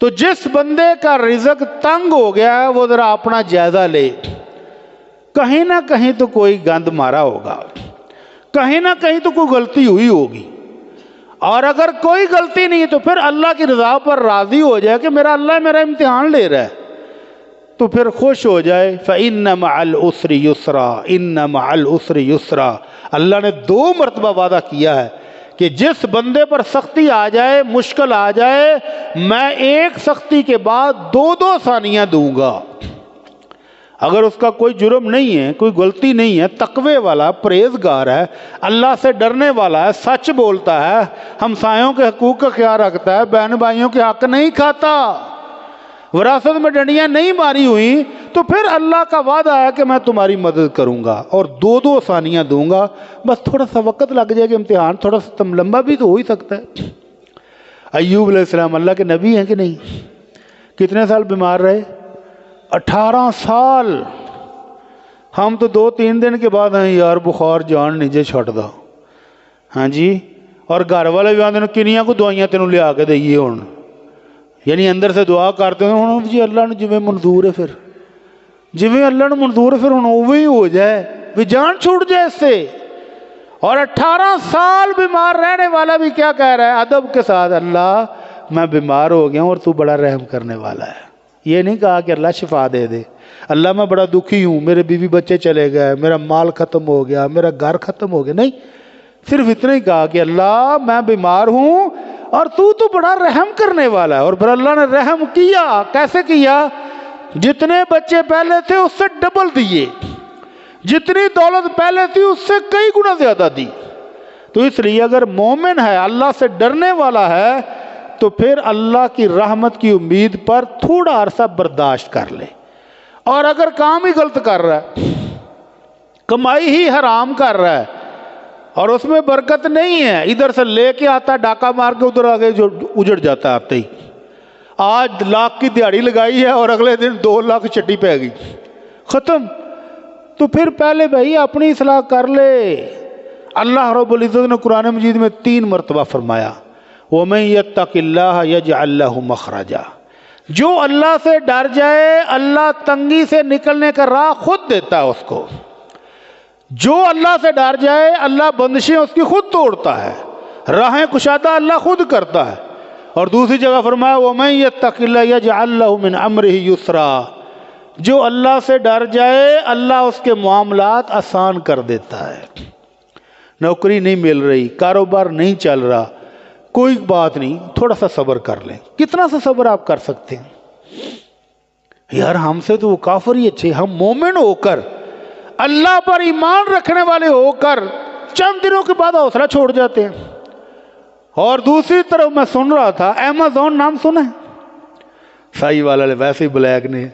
تو جس بندے کا رزق تنگ ہو گیا ہے وہ ذرا اپنا جائزہ لے، کہیں نہ کہیں تو کوئی گند مارا ہوگا، کہیں نہ کہیں تو کوئی غلطی ہوئی ہوگی، اور اگر کوئی غلطی نہیں تو پھر اللہ کی رضا پر راضی ہو جائے کہ میرا اللہ میرا امتحان لے رہا ہے، تو پھر خوش ہو جائے۔ فَإِنَّ مَعَ الْعُسْرِ يُسْرًا، إِنَّ مَعَ الْعُسْرِ يُسْرًا۔ اللہ نے 2 مرتبہ وعدہ کیا ہے کہ جس بندے پر سختی آ جائے، مشکل آ جائے، میں ایک سختی کے بعد 2 ثانیہ دوں گا۔ اگر اس کا کوئی جرم نہیں ہے، کوئی غلطی نہیں ہے، تقوی والا، پرہیزگار ہے، اللہ سے ڈرنے والا ہے، سچ بولتا ہے، ہمسایوں کے حقوق کا خیال رکھتا ہے، بہن بھائیوں کے حق نہیں کھاتا، وراثت میں ڈنڈیاں نہیں ماری ہوئی، تو پھر اللہ کا وعدہ ہے کہ میں تمہاری مدد کروں گا اور 2 ثانیہ دوں گا۔ بس تھوڑا سا وقت لگ جائے گا، امتحان تھوڑا سا لمبا بھی تو ہو ہی سکتا ہے۔ ایوب علیہ السلام اللہ کے نبی ہیں کہ نہیں؟ کتنے سال بیمار رہے؟ 18 سال۔ ہم تو 2-3 دن کے بعد ہیں یار بخار جان نیچے چھٹ دا، ہاں جی، اور گھر والے بھی آدھے کنیاں کو دوائیاں تینوں لیا کے دئیے ہون، یعنی اندر سے دعا کرتے ہیں ہوں جی اللہ نے جویں منظور ہے، پھر جویں اللہ نے منظور ہے پھر ہوں اوے ہی ہو جائے، بھی جان چھوٹ جائے اس سے۔ اور 18 سال بیمار رہنے والا بھی کیا کہہ رہا ہے ادب کے ساتھ، اللہ میں بیمار ہو گیا ہوں اور تو بڑا رحم کرنے والا ہے۔ یہ نہیں کہا کہ اللہ شفا دے دے، اللہ میں بڑا دکھی ہوں، میرے بیوی بچے چلے گئے، میرا مال ختم ہو گیا، میرا گھر ختم ہو گیا، نہیں، صرف اتنا ہی کہا کہ اللہ میں بیمار ہوں اور تو بڑا رحم کرنے والا ہے۔ اور پھر اللہ نے رحم کیا، کیسے کیا؟ جتنے بچے پہلے تھے اس سے ڈبل دیے، جتنی دولت پہلے تھی اس سے کئی گنا زیادہ دی۔ تو اس لیے اگر مومن ہے، اللہ سے ڈرنے والا ہے، تو پھر اللہ کی رحمت کی امید پر تھوڑا عرصہ برداشت کر لے، اور اگر کام ہی غلط کر رہا ہے، کمائی ہی حرام کر رہا ہے اور اس میں برکت نہیں ہے، ادھر سے لے کے آتا ڈاکہ مار کے ادھر آگے جو اجڑ جاتا آتے ہی، آج لاکھ کی دیہڑی لگائی ہے اور اگلے دن 2 لاکھ چٹی پہ گئی، ختم۔ تو پھر پہلے بھائی اپنی اصلاح کر لے۔ اللہ رب العزت نے قرآن مجید میں 3 مرتبہ فرمایا وَمَن يَتَّقِ اللَّهَ يَجْعَل لَّهُ مَخْرَجًا، جو اللہ سے ڈر جائے اللہ تنگی سے نکلنے کا راہ خود دیتا ہے اس کو، جو اللہ سے ڈر جائے اللہ بندشیں اس کی خود توڑتا ہے، راہیں کشادہ اللہ خود کرتا ہے۔ اور دوسری جگہ فرمایا وَمَن يَتَّقِ اللَّهَ يَجْعَل لَّهُ مِنْ أَمْرِهِ يُسْرًا، جو اللہ سے ڈر جائے اللہ اس کے معاملات آسان کر دیتا ہے۔ نوکری نہیں مل رہی، کاروبار نہیں چل رہا، کوئی بات نہیں، تھوڑا سا صبر کر لیں۔ کتنا سا صبر آپ کر سکتے ہیں؟ یار ہم سے تو وہ کافر ہی اچھے، ہم مومن ہو کر، اللہ پر ایمان رکھنے والے ہو کر چند دنوں کے بعد حوصلہ چھوڑ جاتے ہیں۔ اور دوسری طرف میں سن رہا تھا، ایمیزون نام سنا ہے؟ سائی والے ویسے ہی بلیک نے،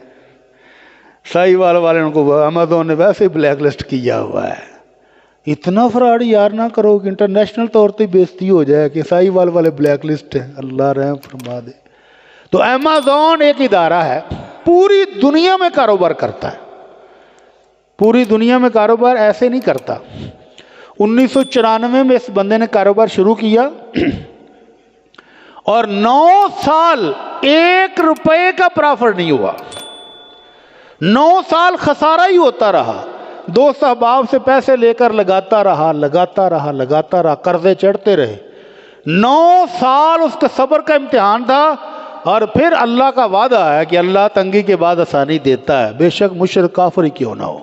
سائی والے ان کو ایمیزون نے ویسے ہی بلیک لسٹ کیا ہوا ہے۔ اتنا فراڈ یار نہ کرو کہ انٹرنیشنل طور پہ بےزتی ہو جائے کہ سائی والے بلیک لسٹ ہیں، اللہ رحم فرما دے۔ تو ایمیزون ایک ادارہ ہے، پوری دنیا میں کاروبار کرتا ہے، پوری دنیا میں کاروبار ایسے نہیں کرتا۔ 1994 میں اس بندے نے کاروبار شروع کیا اور 9 سال 1 روپے کا پرافٹ نہیں ہوا، 9 سال خسارہ ہی ہوتا رہا۔ دوست احباب سے پیسے لے کر لگاتا رہا، قرضے چڑھتے رہے۔ 9 سال اس کے صبر کا امتحان تھا، اور پھر اللہ کا وعدہ ہے کہ اللہ تنگی کے بعد آسانی دیتا ہے، بے شک مشرک کافر ہی کیوں نہ ہو۔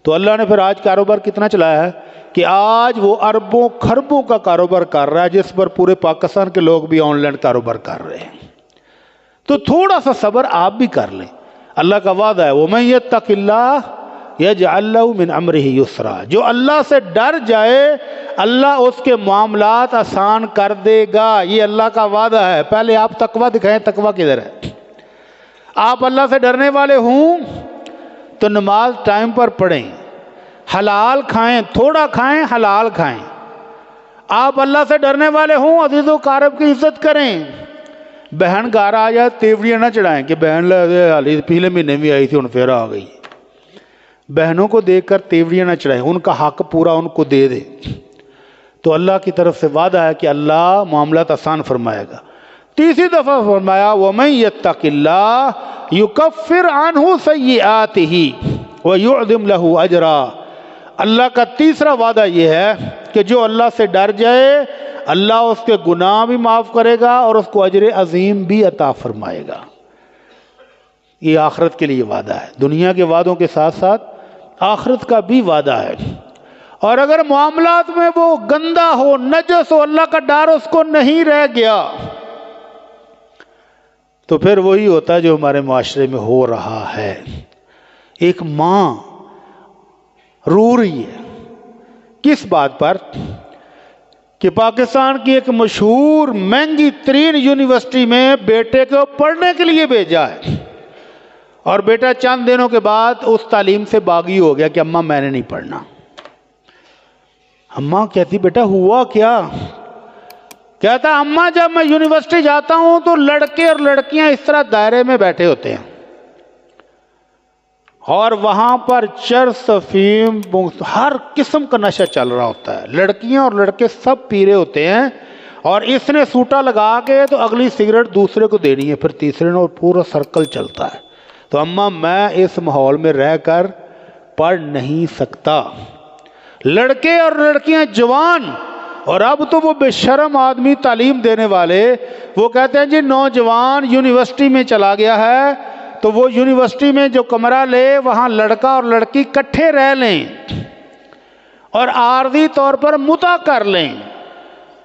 تو اللہ نے پھر آج کاروبار کتنا چلایا ہے کہ آج وہ اربوں خربوں کا کاروبار کر رہا ہے، جس پر پورے پاکستان کے لوگ بھی آن لائن کاروبار کر رہے ہیں۔ تو تھوڑا سا صبر آپ بھی کر لیں، اللہ کا وعدہ ہے وَمَن يَتَّقِ اللَّهَ يَجْعَلْ لَهُ مِنْ أَمْرِهِ يُسْرًا، جو اللہ سے ڈر جائے اللہ اس کے معاملات آسان کر دے گا، یہ اللہ کا وعدہ ہے۔ پہلے آپ تقوی دکھائیں، تقوی کدھر ہے؟ آپ اللہ سے ڈرنے والے ہوں تو نماز ٹائم پر پڑھیں، حلال کھائیں، تھوڑا کھائیں، حلال کھائیں۔ آپ اللہ سے ڈرنے والے ہوں عزیز و اقارب کی عزت کریں۔ بہن گھر آ جائے تیوڑیاں نہ چڑھائیں کہ بہن پچھلے مہینے بھی آئی تھی ان پھر آ گئی۔ بہنوں کو دیکھ کر تیوڑیاں نہ چڑھائیں، ان کا حق پورا ان کو دے دے۔ تو اللہ کی طرف سے وعدہ ہے کہ اللہ معاملات آسان فرمائے گا۔ تیسری دفعہ فرمایا وَمَن يَتَّقِ اللَّهَ يُكَفِّرْ عَنْهُ سَيِّئَاتِهِ وَيُعْظِمْ لَهُ أَجْرًا۔ اللہ کا تیسرا وعدہ یہ ہے کہ جو اللہ سے ڈر جائے اللہ اس کے گناہ بھی معاف کرے گا اور اس کو اجر عظیم بھی عطا فرمائے گا۔ یہ آخرت کے لیے وعدہ ہے، دنیا کے وعدوں کے ساتھ ساتھ آخرت کا بھی وعدہ ہے۔ اور اگر معاملات میں وہ گندا ہو، نجس ہو، اللہ کا ڈر اس کو نہیں رہ گیا، تو پھر وہی ہوتا ہے جو ہمارے معاشرے میں ہو رہا ہے۔ ایک ماں رو رہی ہے، کس بات پر؟ کہ پاکستان کی ایک مشہور مہنگی ترین یونیورسٹی میں بیٹے کو پڑھنے کے لیے بھیجا ہے، اور بیٹا چند دنوں کے بعد اس تعلیم سے باغی ہو گیا کہ اماں میں نے نہیں پڑھنا۔ اماں کہتی بیٹا ہوا کیا؟ کہتا اماں جب میں یونیورسٹی جاتا ہوں تو لڑکے اور لڑکیاں اس طرح دائرے میں بیٹھے ہوتے ہیں، اور وہاں پر چرس، افیم، ہر قسم کا نشہ چل رہا ہوتا ہے، لڑکیاں اور لڑکے سب پی رہے ہوتے ہیں، اور اس نے سوٹا لگا کے تو اگلی سگریٹ دوسرے کو دینی ہے، پھر تیسرے نے، اور پورا سرکل چلتا ہے۔ تو اماں میں اس ماحول میں رہ کر پڑھ نہیں سکتا۔ لڑکے اور لڑکیاں جوان، اور اب تو وہ بے شرم آدمی تعلیم دینے والے وہ کہتے ہیں جی نوجوان یونیورسٹی میں چلا گیا ہے تو وہ یونیورسٹی میں جو کمرہ لے وہاں لڑکا اور لڑکی کٹھے رہ لیں اور عارضی طور پر متع کر لیں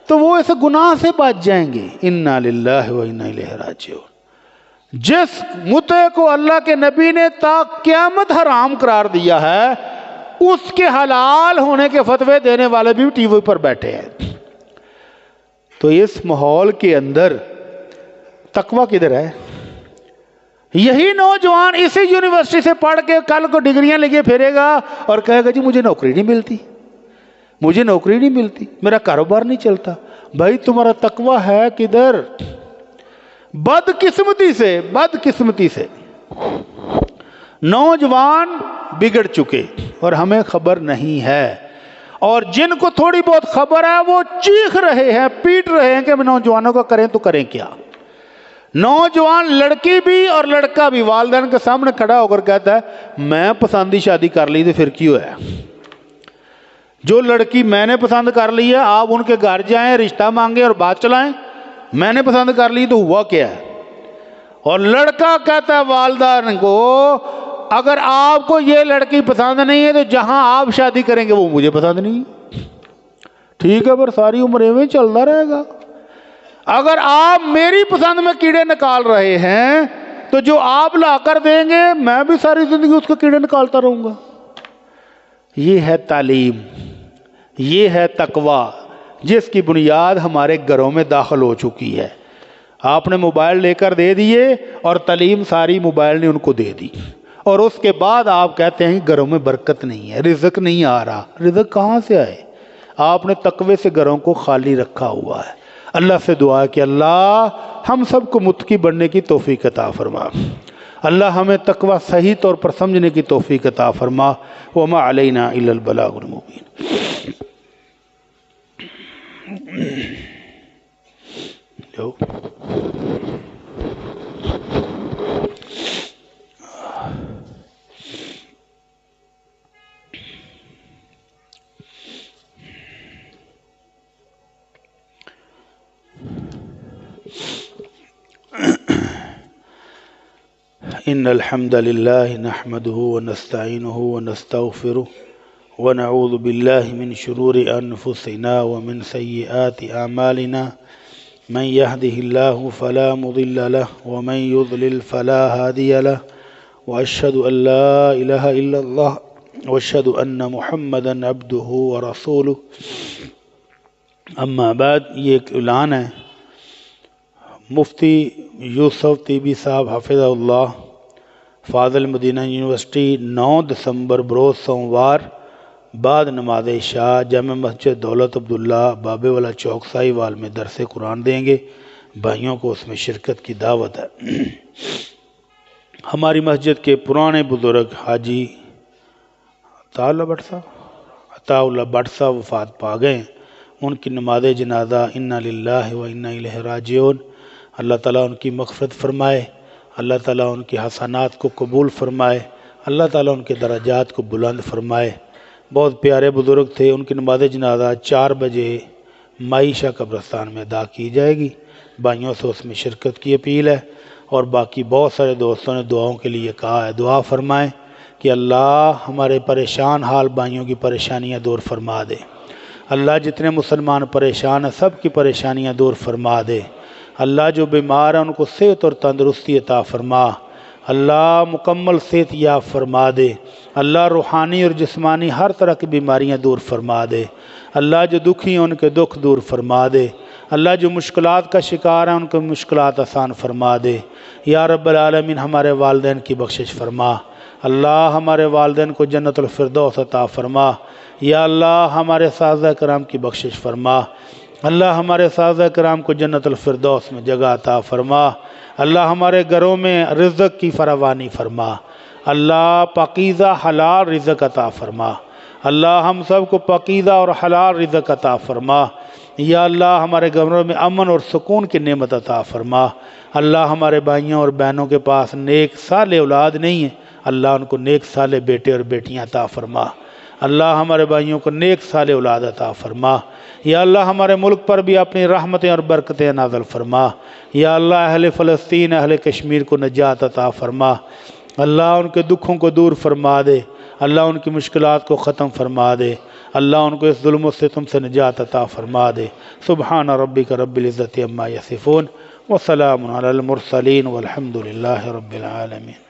تو وہ اس گناہ سے بچ جائیں گے۔ انا للہ و انا الیہ راجعون۔ جس متع کو اللہ کے نبی نے تا قیامت حرام قرار دیا ہے اس کے حلال ہونے کے فتوے دینے والے بھی ٹی وی پر بیٹھے ہیں۔ تو اس ماحول کے اندر تقوی کدھر ہے؟ یہی نوجوان اسی یونیورسٹی سے پڑھ کے کل کو ڈگریاں لے کے پھرے گا اور کہے گا جی مجھے نوکری نہیں ملتی، مجھے نوکری نہیں ملتی، میرا کاروبار نہیں چلتا۔ بھائی تمہارا تقوی ہے کدھر؟ بدقسمتی سے نوجوان بگڑ چکے اور ہمیں خبر نہیں ہے، اور جن کو تھوڑی بہت خبر ہے وہ چیخ رہے ہیں، پیٹ رہے ہیں کہ نوجوانوں کا کریں تو کریں کیا۔ نوجوان لڑکی بھی اور لڑکا بھی والدین کے سامنے کھڑا ہو کر کہتا ہے میں پسندی شادی کر لی تو پھر کیوں ہے؟ جو لڑکی میں نے پسند کر لی ہے آپ ان کے گھر جائیں، رشتہ مانگیں اور بات چلائیں، میں نے پسند کر لی تو ہوا کیا ہے؟ اور لڑکا کہتا ہے والدین کو اگر آپ کو یہ لڑکی پسند نہیں ہے تو جہاں آپ شادی کریں گے وہ مجھے پسند نہیں ہے۔ ٹھیک ہے، پر ساری عمر ایویں چلتا رہے گا۔ اگر آپ میری پسند میں کیڑے نکال رہے ہیں تو جو آپ لا کر دیں گے میں بھی ساری زندگی اس کے کیڑے نکالتا رہوں گا۔ یہ ہے تعلیم، یہ ہے تقوی، جس کی بنیاد ہمارے گھروں میں داخل ہو چکی ہے۔ آپ نے موبائل لے کر دے دیے اور تعلیم ساری موبائل نے ان کو دے دی، اور اس کے بعد آپ کہتے ہیں گھروں میں برکت نہیں ہے، رزق نہیں آ رہا۔ رزق کہاں سے آئے؟ آپ نے تقوی سے گھروں کو خالی رکھا ہوا ہے۔ اللہ سے دعا ہے کہ اللہ ہم سب کو متقی بننے کی توفیق عطا فرما، اللہ ہمیں تقوی صحیح طور پر سمجھنے کی توفیق عطا فرما۔ وما علینا الا البلاغ المبین۔ ان الحمد لله نحمده ونستعينه ونستغفره ونعوذ بالله من شرور انفسنا ومن سيئات اعمالنا، من يهده الله فلا مضل له ومن يضلل فلا هادي له، واشهد ان لا اله الا الله واشهد ان محمدا عبده ورسوله۔ اما بعد، یہ ایک اعلان ہے، مفتی یوسف طیبی صاحب حفظہ اللہ، فاضل مدینہ یونیورسٹی، 9 دسمبر بروز سوموار بعد نماز عشاء جامع مسجد دولت عبداللہ بابے والا چوک سائی وال میں درس قرآن دیں گے۔ بھائیوں کو اس میں شرکت کی دعوت ہے۔ ہماری مسجد کے پرانے بزرگ حاجی عطا اللہ بٹ صاحب وفات پا گئے، ان کی نماز جنازہ انا للہ و انا الیہ راجعون۔ اللہ تعالیٰ ان کی مغفرت فرمائے، اللہ تعالیٰ ان کی حسنات کو قبول فرمائے، اللہ تعالیٰ ان کے درجات کو بلند فرمائے۔ بہت پیارے بزرگ تھے، ان کی نماز جنازہ 4 بجے معیشہ قبرستان میں ادا کی جائے گی۔ بھائیوں سے اس میں شرکت کی اپیل ہے، اور باقی بہت سارے دوستوں نے دعاؤں کے لیے کہا ہے، دعا فرمائیں کہ اللہ ہمارے پریشان حال بھائیوں کی پریشانیاں دور فرما دے۔ اللہ جتنے مسلمان پریشان ہیں سب کی پریشانیاں دور فرما دے۔ اللہ جو بیمار ہیں ان کو صحت اور تندرستی عطا فرما، اللہ مکمل صحت یاب فرما دے۔ اللہ روحانی اور جسمانی ہر طرح کی بیماریاں دور فرما دے۔ اللہ جو دکھی ہیں ان کے دکھ دور فرما دے۔ اللہ جو مشکلات کا شکار ہیں ان کو مشکلات آسان فرما دے۔ یا رب العالمین ہمارے والدین کی بخشش فرما، اللہ ہمارے والدین کو جنت الفردوس عطا فرما۔ یا اللہ ہمارے اساتذہ کرام کی بخشش فرما، اللہ ہمارے اساتذہ کرام کو جنت الفردوس میں جگہ عطا فرما۔ اللہ ہمارے گھروں میں رزق کی فراوانی فرما، اللہ پاکیزہ حلال رزق عطا فرما، اللہ ہم سب کو پاکیزہ اور حلال رزق عطا فرما۔ یا اللہ ہمارے گھروں میں امن اور سکون کی نعمت عطا فرما۔ اللہ ہمارے بھائیوں اور بہنوں کے پاس نیک صالح اولاد نہیں ہے، اللہ ان کو نیک صالح بیٹے اور بیٹیاں عطا فرما۔ اللہ ہمارے بھائیوں کو نیک صالح اولاد عطا فرما۔ یا اللہ ہمارے ملک پر بھی اپنی رحمتیں اور برکتیں نازل فرما۔ یا اللہ اہل فلسطین، اہل کشمیر کو نجات عطا فرما، اللہ ان کے دکھوں کو دور فرما دے، اللہ ان کی مشکلات کو ختم فرما دے، اللہ ان کو اس ظلم و ستم سے نجات عطا فرما دے۔ سبحان ربک رب العزت عما یصفون وسلام علی المرسلین والحمد للہ رب العالمین۔